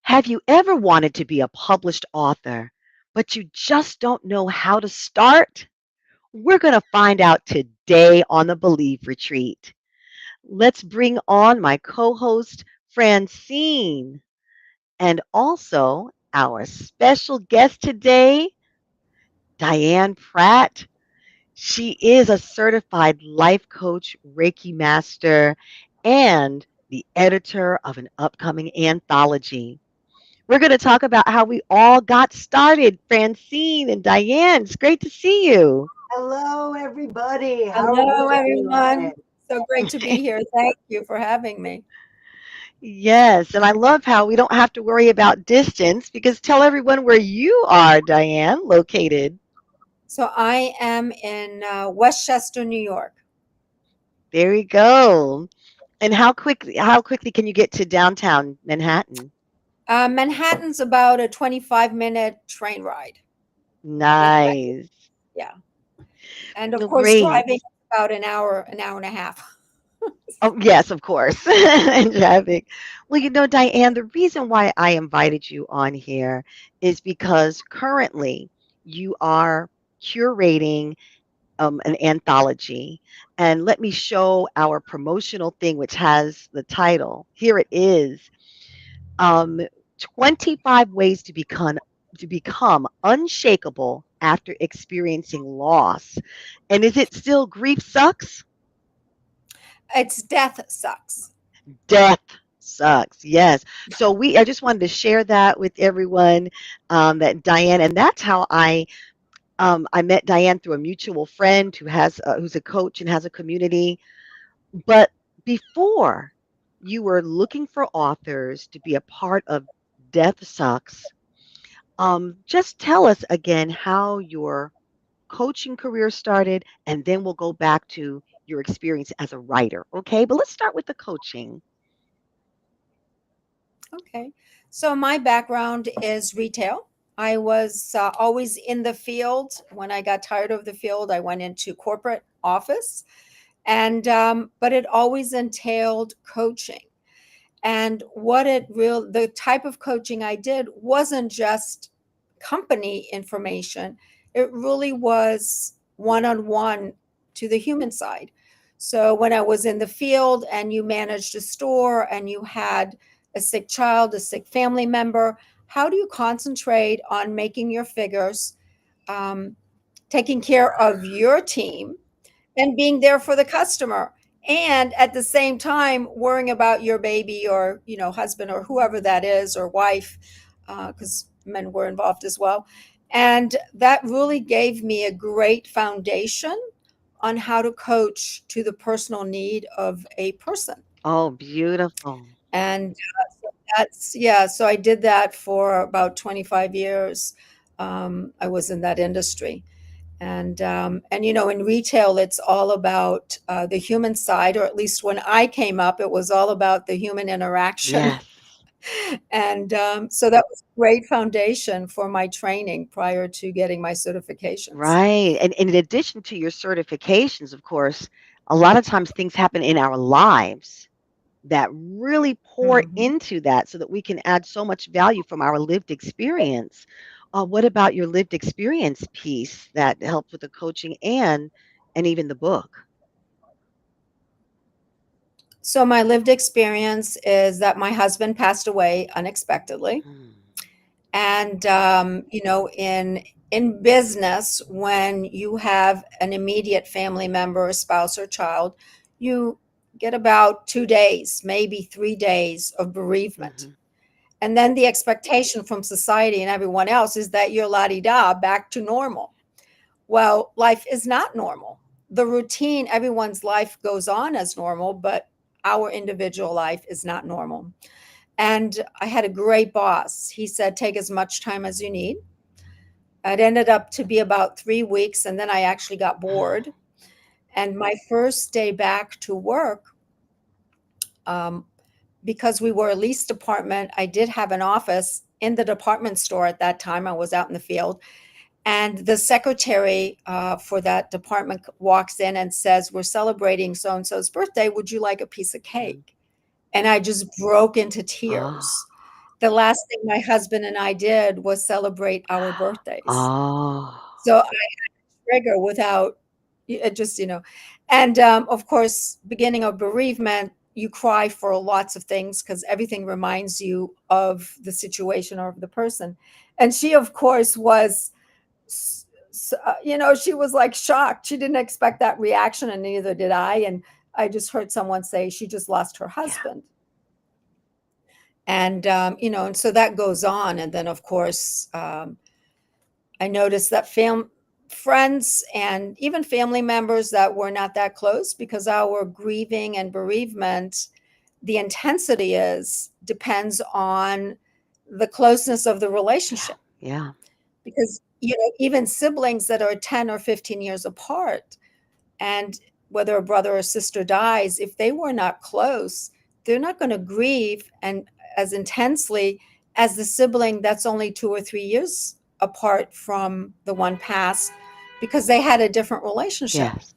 Have you ever wanted to be a published author, but you just don't know how to start? We're going to find out today on the Believe Retreat. Let's bring on my co host, Francine, and also our special guest today, Diane Pratt. She is a certified life coach, Reiki master, and the editor of an upcoming anthology. We're going to talk about how we all got started. Francine and Diane, it's great to see you. Hello, everybody. How are Hello, you everyone. doing? So great to be here. Thank you for having me. Yes, and I love how we don't have to worry about distance because tell everyone where you are, Diane, located. So I am in Westchester, New York. There you go. And how quickly can you get to downtown Manhattan? Manhattan's about a 25-minute train ride. If that, Nice. yeah. And of Well, course, great. driving about an hour and a half. Oh, yes, of course. And traffic. Well, Diane, the reason why I invited you on here is because currently you are curating an anthology. And let me show our promotional thing, which has the title. Here it is. Um, 25 ways to become unshakable after experiencing loss. And is it still grief sucks? It's death sucks. Death sucks. Yes. So I just wanted to share that with everyone, that Diane, and that's how I met Diane through a mutual friend who's a coach and has a community. But before you were looking for authors to be a part of Death Sucks, just tell us again how your coaching career started, and then we'll go back to your experience as a writer. Okay, but let's start with the coaching. Okay. So my background is retail. I was always in the field. When I got tired of the field, I went into corporate office, and but it always entailed coaching. And the type of coaching I did wasn't just company information. It really was one-on-one to the human side. So when I was in the field and you managed a store and you had a sick child, a sick family member, how do you concentrate on making your figures, um, taking care of your team, and being there for the customer, and at the same time worrying about your baby or husband or whoever that is, or wife, because men were involved as well. And that really gave me a great foundation on how to coach to the personal need of a person. Oh, beautiful. And that's yeah, so I did that for about 25 years. I was in that industry. And in retail, it's all about the human side, or at least when I came up, it was all about the human interaction. Yes. And so that was a great foundation for my training prior to getting my certifications. Right. And in addition to your certifications, of course, a lot of times things happen in our lives that really pour Mhm. into that so that we can add so much value from our lived experience. What about your lived experience piece that helped with the coaching and even the book? So my lived experience is that my husband passed away unexpectedly. Mm, And in business, when you have an immediate family member, a spouse or child, you get about 2 days, maybe 3 days of bereavement. mhm. And then the expectation from society and everyone else is that you're la-di-da back to normal. Well, life is not normal. The routine, everyone's life goes on as normal, but our individual life is not normal. And I had a great boss. He said, take as much time as you need. It ended up to be about 3 weeks, and then I actually got bored. And my first day back to work, um, because we were a leased apartment, I did have an office in the department store at that time. I was out in the field. And the secretary for that department walks in and says, we're celebrating so and so's birthday. Would you like a piece of Mhm. cake? And I just broke into Ah, tears the last thing my husband and I did was celebrate our birthdays. Oh, So I trigger without it just, and of course, beginning of bereavement, you cry for lots of things because everything reminds you of the situation or of the person. And she, of course, was, she was like shocked. She didn't expect that reaction, and neither did I. And I just heard someone say she just lost her yeah, husband. And, and so that goes on. And then, of course, I noticed that friends and even family members that were not that close, because our grieving and bereavement, the intensity is depends on the closeness of the yeah, relationship. yeah, Because, even siblings that are 10 or 15 years apart, and whether a brother or sister dies, if they were not close, they're not going to grieve and as intensely as the sibling that's only 2 or 3 years apart from the one passed, because they had a different relationship. yes.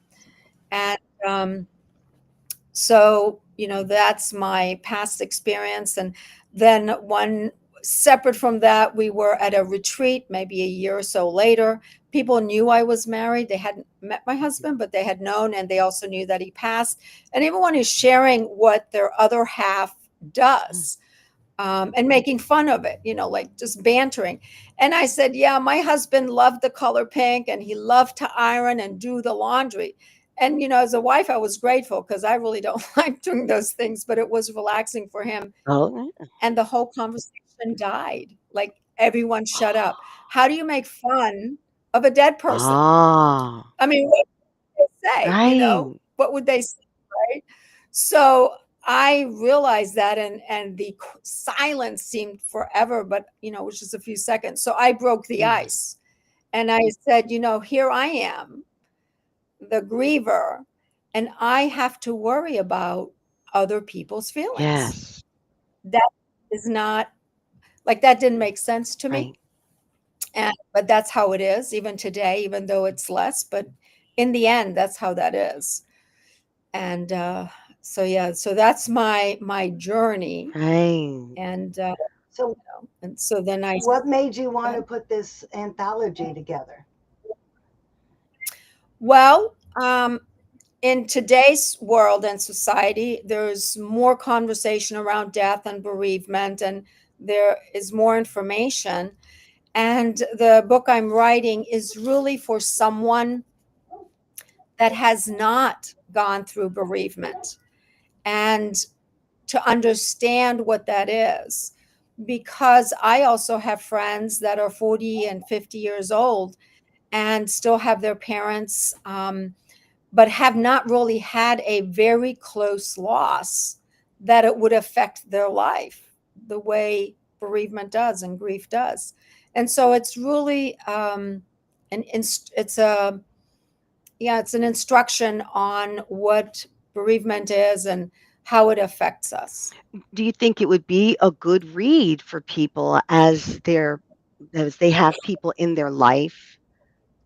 And so, that's my past experience. And then one separate from that, we were at a retreat maybe a year or so later. People knew I was married. They hadn't met my husband, but they had known, and they also knew that he passed. And everyone is sharing what their other half Mm. does, and making fun of it, like just bantering. And I said, yeah, my husband loved the color pink, and he loved to iron and do the laundry. And, as a wife, I was grateful because I really don't like doing those things, but it was relaxing for him. Oh, And the whole conversation died. Like everyone shut up. How do you make fun of a dead person? ah, I mean, what would they say? right. What would they say? Right. So I realized that, and the silence seemed forever, but it was just a few seconds. So I broke the Mm. ice, and I said, here I am, the griever, and I have to worry about other people's feelings. Yes, That is not, like, that didn't make sense to me. right, And but that's how it is even today, even though it's less, but in the end, that's how that is. And so yeah, so that's my journey. right. And So, and so then I what made you go want to ahead. put this anthology together? Well, in today's world and society, there's more conversation around death and bereavement, and there is more information. And the book I'm writing is really for someone that has not gone through bereavement, and to understand what that is. Because I also have friends that are 40 and 50 years old and still have their parents, but have not really had a very close loss that it would affect their life the way bereavement does and grief does. And so it's really it's a yeah, it's an instruction on what bereavement is and how it affects us. Do you think it would be a good read for people as they have people in their life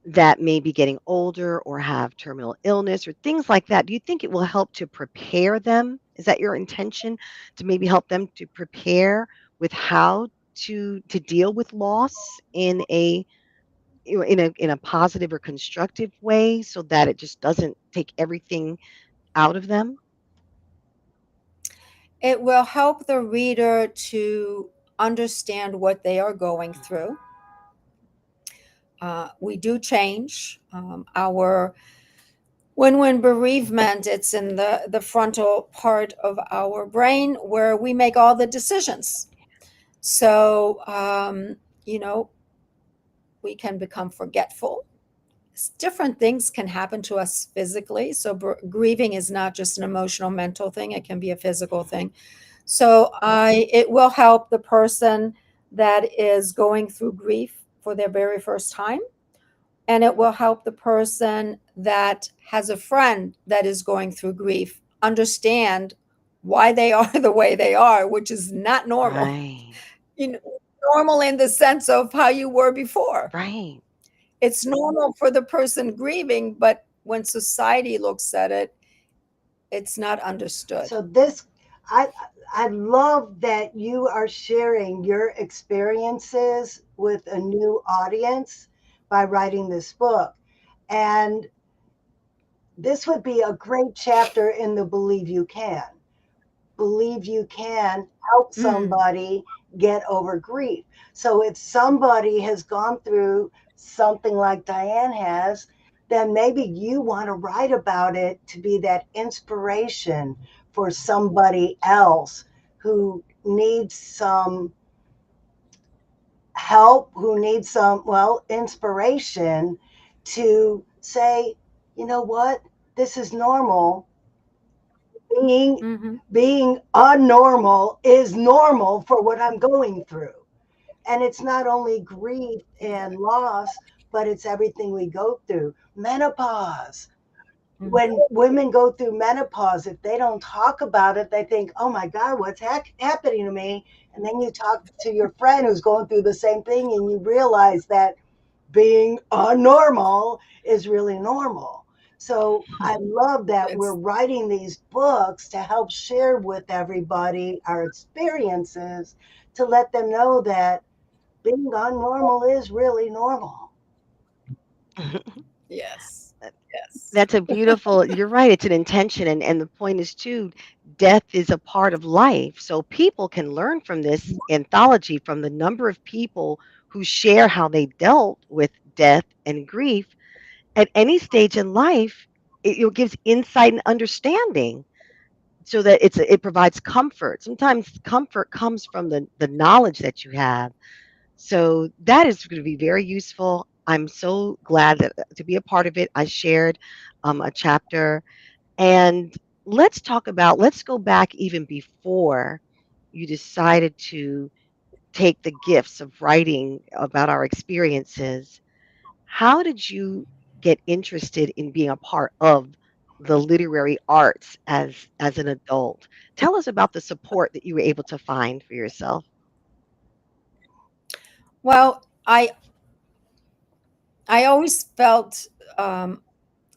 that may be getting older or have terminal illness or things like that? Do you think it will help to prepare them? Is that your intention, to maybe help them to prepare with how to deal with loss in a in a positive or constructive way so that it just doesn't take everything out of them? It will help the reader to understand what they are going through. We do change our when bereavement, it's in the frontal part of our brain where we make all the decisions. So you know we can become forgetful. Different things can happen to us physically. So grieving is not just an emotional, mental thing; it can be a physical thing. So it will help the person that is going through grief for their very first time, and it will help the person that has a friend that is going through grief understand why they are the way they are, which is not normal. Right. You know, normal in the sense of how you were before. Right. It's normal for the person grieving, but when society looks at it, it's not understood. So this, I I love that you are sharing your experiences with a new audience by writing this book. And this would be a great chapter in the Believe You Can. Believe you can help Mm, somebody get over grief. So if somebody has gone through something like Diane has, then maybe you want to write about it to be that inspiration for somebody else who needs some help, who needs some, well, inspiration to say, you know what, this is normal. being hmm. being unnormal is normal for what I'm going through. And it's not only grief and Exactly. loss, but it's everything we go through. Menopause. Mhm. When women go through menopause, if they don't talk about it, they think, oh my God, what's happening to me? And then you talk to your friend who's going through the same thing, and you realize that being normal is really normal. So I love that we're It's writing these books to help share with everybody our experiences to let them know that being normal is really normal. yes, yes. That's a beautiful, you're right, it's an intention. And the point is, too, death is a part of life. So people can learn from this anthology from the number of people who share how they dealt with death and grief at any stage in life. It gives insight and understanding so that it provides comfort. Sometimes comfort comes from the knowledge that you have. So that is going to be very useful. I'm so glad that, to be a part of it. I shared a chapter, and let's go back even before you decided to take the gifts of writing about our experiences. How did you get interested in being a part of the literary arts as an adult? Tell us about the support that you were able to find for yourself. Well, I always felt um,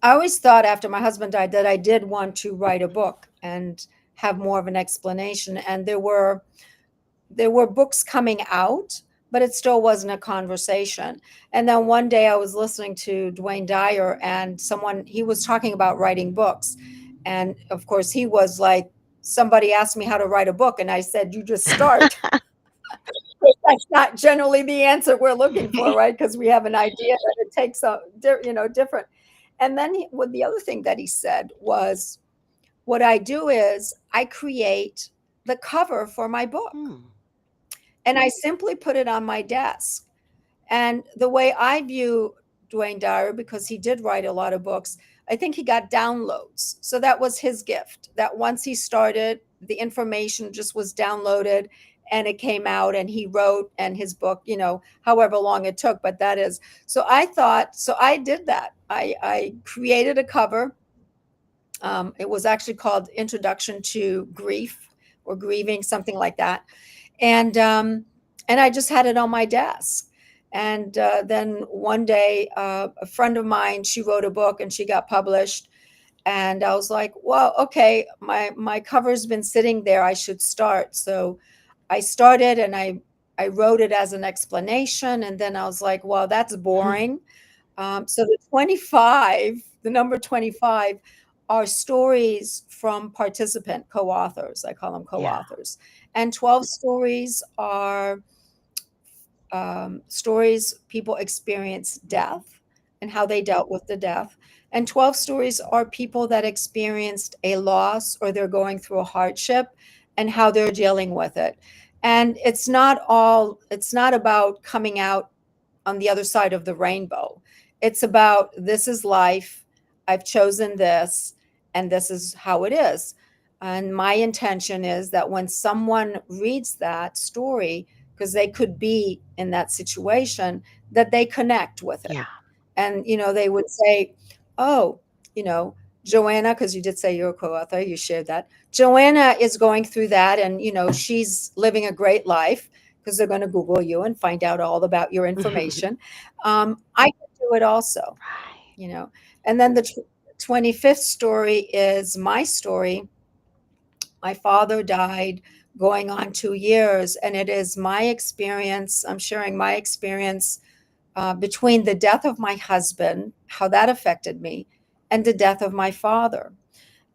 I always thought after my husband died that I did want to write a book and have more of an explanation. And there were books coming out, but it still wasn't a conversation. And then one day I was listening to Dwayne Dyer, and someone he was talking about writing books, and of course he was like, somebody asked me how to write a book, and I said, you just start. That's not generally the answer we're looking for, right? Because we have an idea that it takes different. And then what the other thing that he said was, what I do is I create the cover for my book, Hmm. and I simply put it on my desk. And the way I view Dwayne Dyer, because he did write a lot of books, I think he got downloads. So that was his gift. That once he started, the information just was downloaded and it came out and he wrote, and his book, however long it took, but that is. So I thought, so I did that. I created a cover. It was actually called Introduction to Grief or Grieving, something like that. And I just had it on my desk. And then one day, a friend of mine, she wrote a book and she got published. And I was like, well, okay, my cover's been sitting there. I should start. So I started, and I wrote it as an explanation. And then I was like, well, that's boring. So the number 25, are stories from participant co-authors. I call them Yeah. co-authors. And 12 stories are stories people experience death and how they dealt with the death. And 12 stories are people that experienced a loss or they're going through a hardship and how they're dealing with it. And it's not about coming out on the other side of the rainbow. It's about, this is life. I've chosen this, and this is how it is. And my intention is that when someone reads that story, because they could be in that situation, that they connect with it. Yeah. And, they would say, oh, you know, Joanna, because you did say you're a co author, you shared that. Joanna is going through that, and, she's living a great life, because they're going to Google you and find out all about your information. I can do it also, Right. you know. And then the 25th story is my story, My father died going on 2 years, and it is my experience. I'm sharing my experience between the death of my husband, how that affected me, and the death of my father.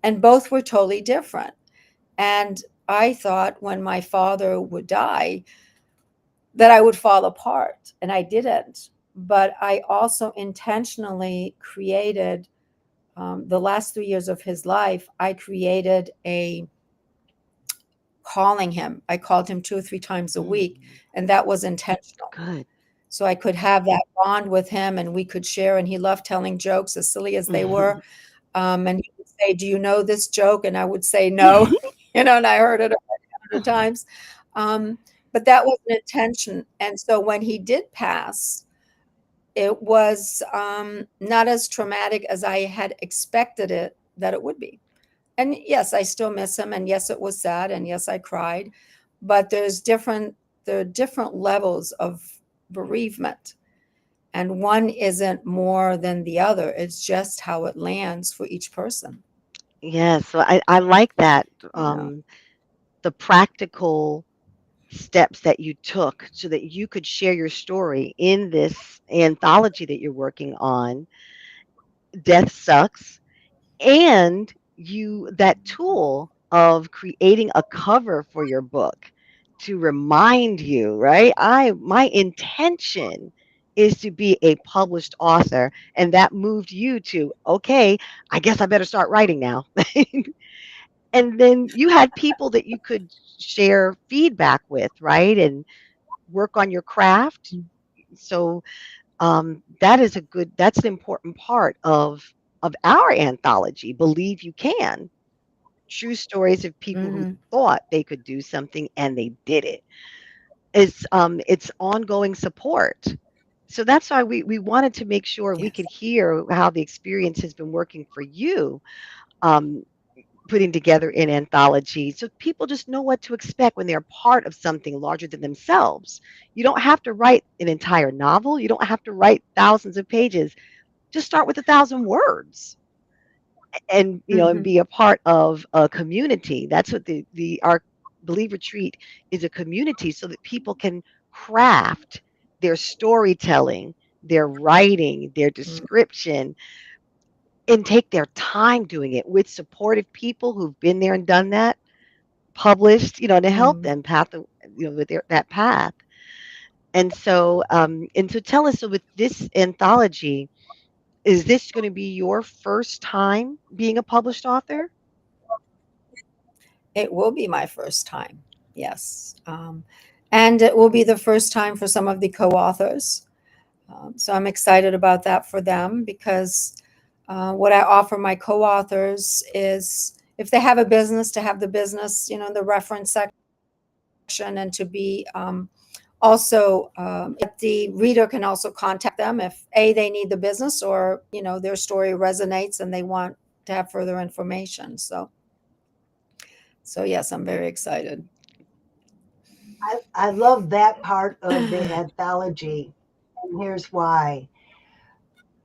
And both were totally different. And I thought when my father would die that I would fall apart, and I didn't. But I also intentionally created the last 3 years of his life, I created a calling him. I called him 2 or 3 times a week, Mm, and that was intentional. good. So I could have that bond with him and we could share. And he loved telling jokes, as silly as they were. And he would say, "Do you know this joke?" And I would say, "No," and I heard it 100 times. Um, but that was an intention. And so when he did pass, it was not as traumatic as I had expected it that it would be. And yes, I still miss him, and yes, it was sad, and yes, I cried. But there are different levels of bereavement, and one isn't more than the other. It's just how it lands for each person, Yeah, so I like that, you know. the practical steps that you took so that you could share your story in this anthology that you're working on. Death sucks. And you that tool of creating a cover for your book to remind you, right? My intention is to be a published author, and that moved you to, okay, I guess I better start writing now. And then you had people that you could share feedback with, right? And work on your craft. So that's an important part of our anthology, Believe You Can. True stories of people who Mhm. thought they could do something and they did it. It's ongoing support. So that's why we wanted to make sure we could Yes. hear how the experience has been working for you, um, putting together an anthology, so people just know what to expect when they're part of something larger than themselves. You don't have to write an entire novel. You don't have to write thousands of pages. Just start with 1,000 words, and and Mhm. be a part of a community. That's what the our Believe Retreat is, a community, so that people can craft their storytelling, their writing, their Mm, description, and take their time doing it with supportive people who've been there and done that, published, to help mm. them with that path. And so tell us, so with this anthology, is this going to be your first time being a published author? It will be my first time. Yes. And it will be the first time for some of the co-authors. So I'm excited about that for them because what I offer my co-authors is if they have a business, to have the business, the reference section, and to be also the reader can also contact them if they need the business, or their story resonates and they want to have further information. So yes, I'm very excited. I love that part of the anthology, and here's why.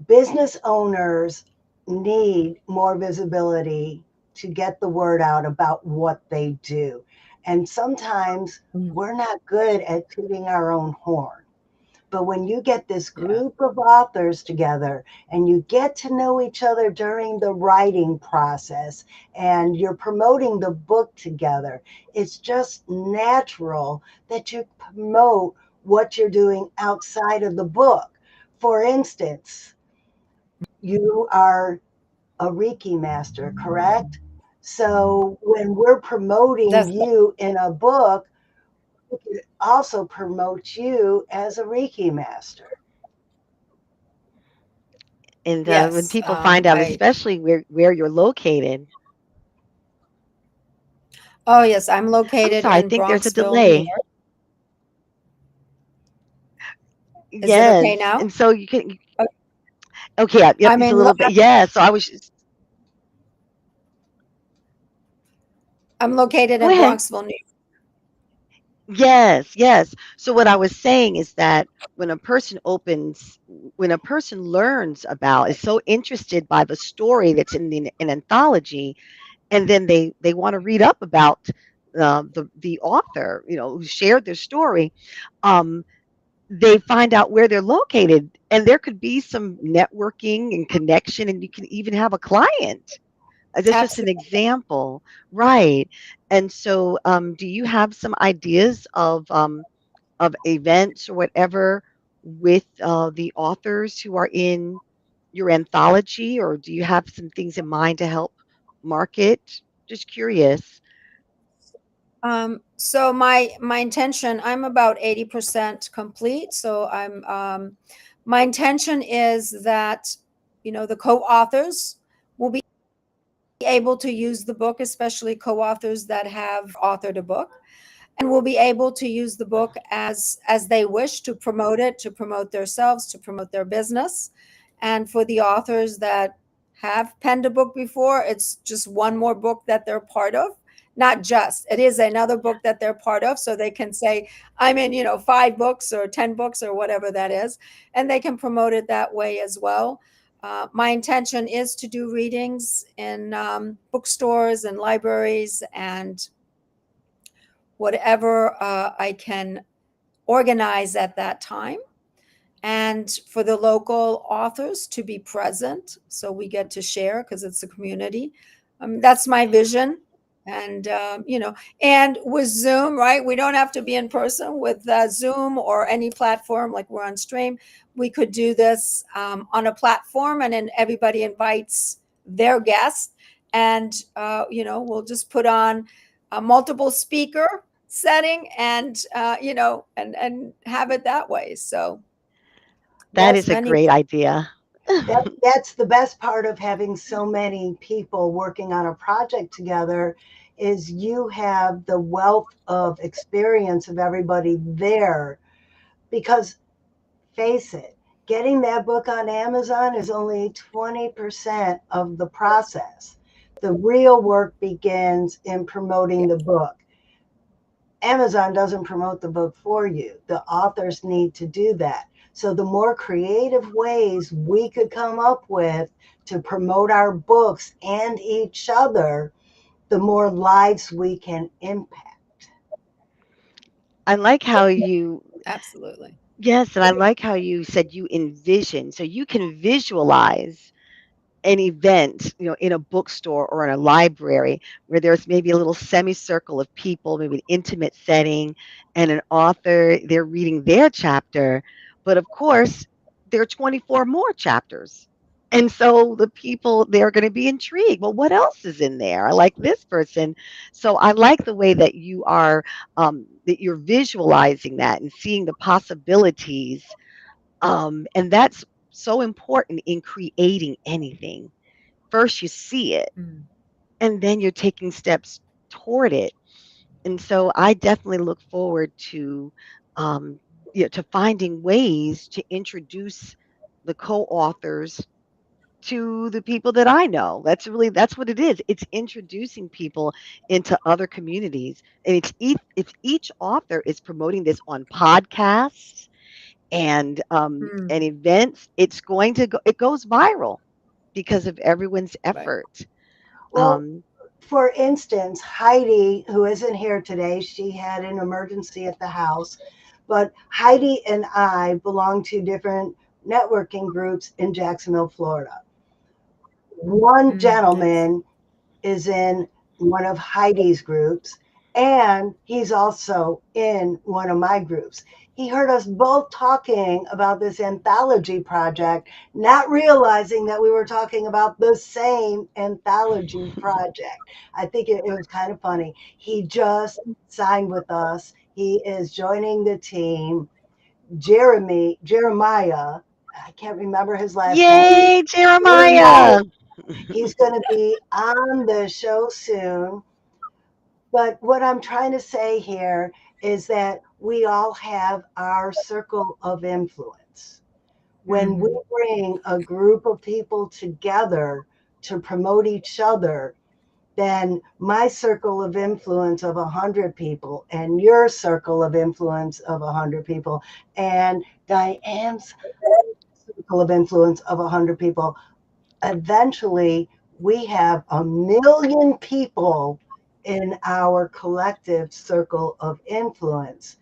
Business owners need more visibility to get the word out about what they do. And sometimes Mm, we're not good at tooting our own horn. But when you get this yeah. group of authors together and you get to know each other during the writing process and you're promoting the book together, it's just natural that you promote what you're doing outside of the book. For instance, you are a Reiki master, correct? So when we're promoting That's you in a book, we could also promote you as a Reiki master. And when yes. people find out, I especially where you're located, Oh yes, I'm I'm located sorry, I in think there's a Bronxville, New delay. York. Is it okay Yes, now? and so you can. Uh, Okay, yep, I it's a mean, little bit. Yeah, so I was just, I'm located go in ahead. Bronxville, New York. Yes, yes. So what I was saying is that when a person learns about, is so interested by the story that's in an anthology, and then they want to read up about the author, who shared their story. Um, they find out where they're located, and there could be some networking and connection, and you can even have a client. That's just an Absolutely. example, right? And so, do you have some ideas of events or whatever with the authors who are in your anthology, or do you have some things in mind to help market? Just curious. So my intention, I'm about 80% complete. So my intention is that, the co-authors will be able to use the book, especially co-authors that have authored a book, and will be able to use the book as they wish to promote it, to promote themselves, to promote their business. And for the authors that have penned a book before, it's just one more book that they're part of. Not just, it is another book that they're part of, so they can say, I'm in, 5 books or 10 books or whatever that is, and they can promote it that way as well. My intention is to do readings in bookstores and libraries and whatever I can organize at that time, and for the local authors to be present so we get to share because it's a community. That's my vision. And and with Zoom, right, we don't have to be in person. With Zoom or any platform, like we're on stream, we could do this on a platform, and then everybody invites their guests, and we'll just put on a multiple speaker setting, and and have it that way. So That yes, is a many. great idea. That's the best part of having so many people working on a project together is you have the wealth of experience of everybody there. Because face it, getting that book on Amazon is only 20% of the process. The real work begins in promoting Yeah. the book. Amazon doesn't promote the book for you. The authors need to do that. So the more creative ways we could come up with to promote our books and each other, the more lives we can impact. I like how you Absolutely. Yes, and I like how you said you envision. So you can visualize an event, in a bookstore or in a library where there's maybe a little semicircle of people, maybe an intimate setting, and an author, they're reading their chapter. But of course, there are 24 more chapters. And so the people, they're going to be intrigued. Well, what else is in there? I like this person. So I like the way that that you're visualizing that and seeing the possibilities. And that's so important in creating anything. First, you see it, Mm. and then you're taking steps toward it. And so I definitely look forward um, to finding ways to introduce the co-authors to the people that I know. That's what it is. It's introducing people into other communities, and if each author is promoting this on podcasts and Mm. events, it goes viral because of everyone's Right. effort. Well, Um, for instance, Heidi, who isn't here today, she had an emergency at the house, but Heidi and I belong to different networking groups in Jacksonville, Florida. One Yes. gentleman is in one of Heidi's groups, and he's also in one of my groups. He heard us both talking about this anthology project, not realizing that we were talking about the same anthology project. I think it was kind of funny. He just signed with us. He is joining the team. Jeremiah, I can't remember his last name. Yay, Jeremiah, Jeremiah! he's going to be on the show soon. But what I'm trying to say here is that we all have our circle of influence. When we Hmm. bring a group of people together to promote each other, then my circle of influence of 100 people and your circle of influence of 100 people and Diane's circle of influence of 100 people, eventually we have a million people in our collective circle of influence.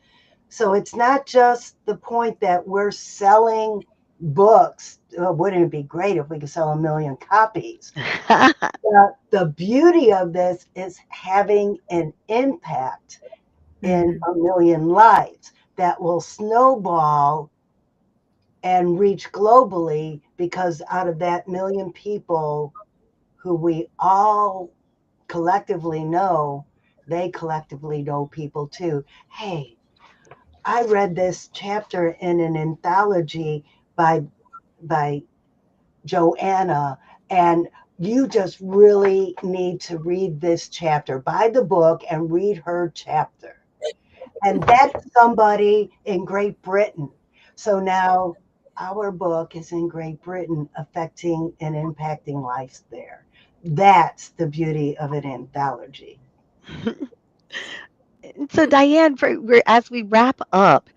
So it's not just the point that we're selling books. Wouldn't it be great if we could sell a million copies? The beauty of this is having an impact in Mhm. a million lives that will snowball and reach globally, because out of that million people who we all collectively know, they collectively know people too. Hey, I read this chapter in an anthology by by Joanna, and you just really need to read this chapter. Buy the book and read her chapter. And that's somebody in Great Britain. So now our book is in Great Britain, affecting and impacting lives there. That's the beauty of an anthology. So, Diane, as we wrap up,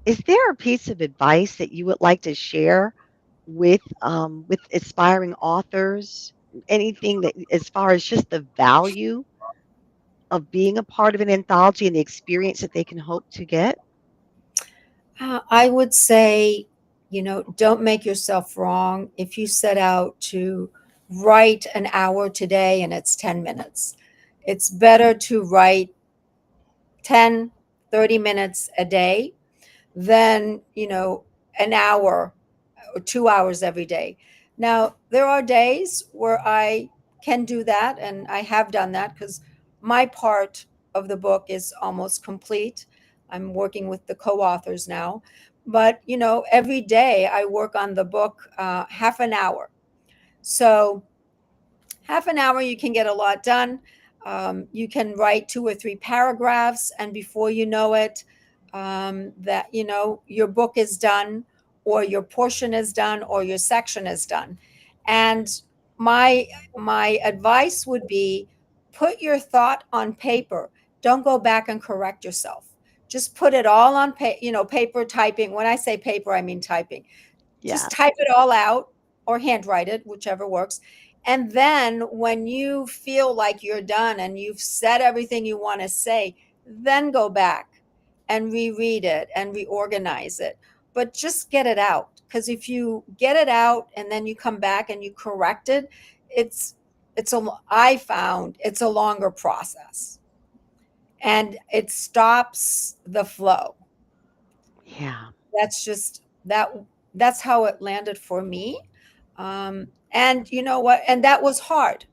is there a piece of advice that you would like to share with aspiring authors? Anything that, as far as just the value of being a part of an anthology and the experience that they can hope to get? I would say, don't make yourself wrong if you set out to write an hour today and it's 10 minutes. It's better to write 10, 30 minutes a day than, an hour or 2 hours every day. Now, there are days where I can do that, and I have done that because my part of the book is almost complete. I'm working with the co authors now. But, every day I work on the book half an hour. So, half an hour, you can get a lot done. You can write 2 or 3 paragraphs, and before you know it, that your book is done, or your portion is done, or your section is done. And my my advice would be, put your thought on paper. Don't go back and correct yourself. Just put it all on paper, typing. When I say paper, I mean typing. Yeah. Just type it all out or handwrite it, whichever works. And then when you feel like you're done and you've said everything you want to say, then go back and reread it and reorganize it. But just get it out. Because if you get it out and then you come back and you correct it, it's I found it's a longer process, and it stops the flow. Yeah. That's just that's how it landed for me. And you know what, and that was hard,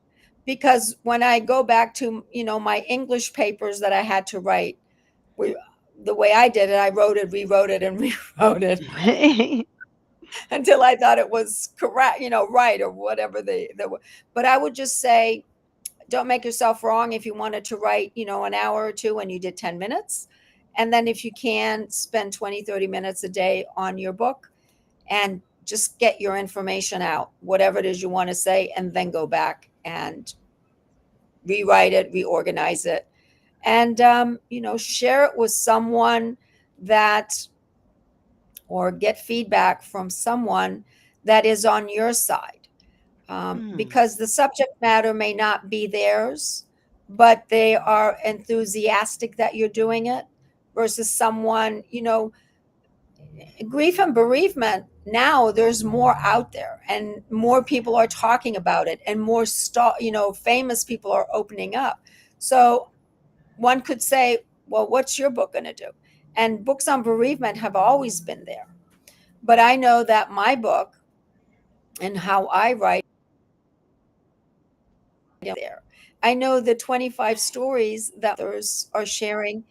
because when I go back to my English papers that I had to write, we, the way I did it, I wrote it, rewrote it, and rewrote it until I thought it was correct, right, or whatever but I would just say, don't make yourself wrong if you wanted to write an hour or two and you did 10 minutes. And then if you can, spend 20, 30 minutes a day on your book, and just get your information out, whatever it is you want to say, and then go back and rewrite it, reorganize it, and share it with someone that, or get feedback from someone that is on your side, Mm. because the subject matter may not be theirs, but they are enthusiastic that you're doing it, versus someone, grief and bereavement. Now there's more out there, and more people are talking about it, and more famous people are opening up. So one could say, well, what's your book going to do? And books on bereavement have always been there, but I know that my book and how I write there. I know the 25 stories that others are sharing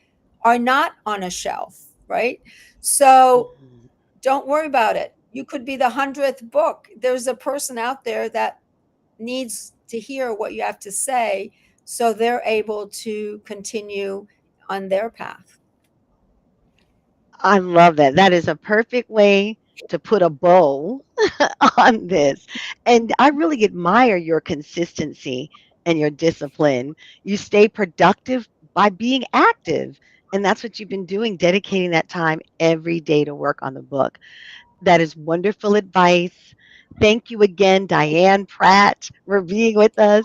are not on a shelf, right? So Mhm. don't worry about it. You could be the 100th book. There's a person out there that needs to hear what you have to say, so they're able to continue on their path. I love that. That is a perfect way to put a bow on this. And I really admire your consistency and your discipline. You stay productive by being active. And that's what you've been doing, dedicating that time every day to work on the book. That is wonderful advice. Thank you again, Diane Pratt, for being with us.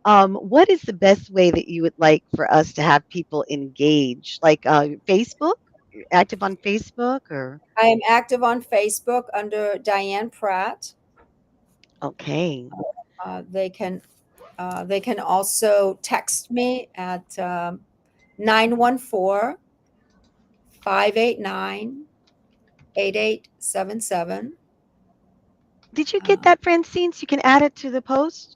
What is the best way that you would like for us to have people engage? Like Facebook? You're active on Facebook or? I am active on Facebook under Diane Pratt. Okay. They can they can also text me at 914 8877. Did you get that, Francine? So you can add it to the post?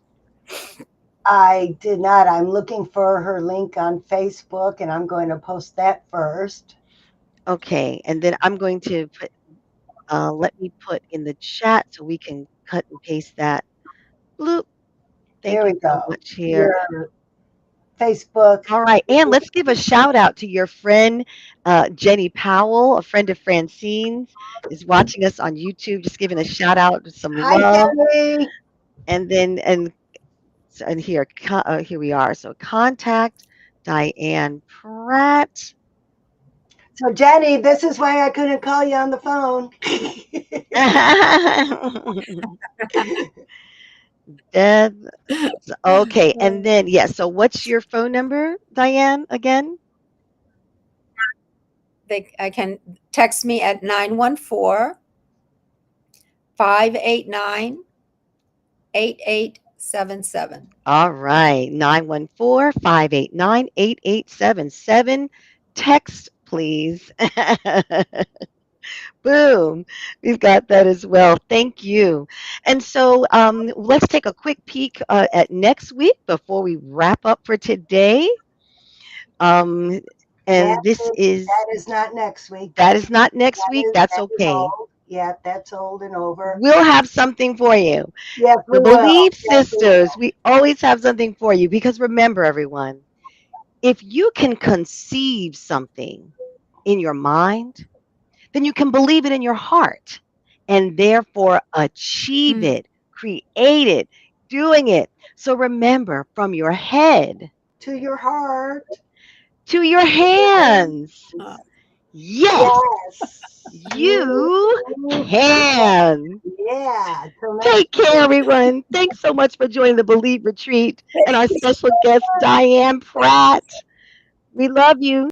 I did not. I'm looking for her link on Facebook and I'm going to post that first. Okay. And then I'm going to put, let me put in the chat so we can cut and paste that. Bloop. Thank There you we so go. much here. Your Facebook. All right. And let's give a shout out to your friend, Jenny Powell, a friend of Francine's, is watching us on YouTube. Just giving a shout out, some Hi, love. Jenny. And then, and here, here we are. So contact Diane Pratt. So, Jenny, this is why I couldn't call you on the phone. Deb. Okay. And then, yeah. So what's your phone number, Diane, again? I can text me at 914 589 8877. All right. 914-589-8877. Text, please. Boom. We've got that as well. Thank you. And so let's take a quick peek at next week before we wrap up for today. Um, That and this is, is, that is not next week. that is not next That week. is That's that is okay. old. Yeah, that's old and over. We'll have something for you. Yes, The we will. Believe Yes, we will. Sisters, we always have something for you because remember, everyone, if you can conceive something in your mind, then you can believe it in your heart and therefore achieve Mm. it, create it, doing it. So remember, from your head To your heart. to your To your hands, Uh, hands. yes, Yes, you you can. can. Yeah. Till next Take care, week. everyone. Thanks so much for joining the Believe Retreat and our special guest, Diane Pratt. We love you.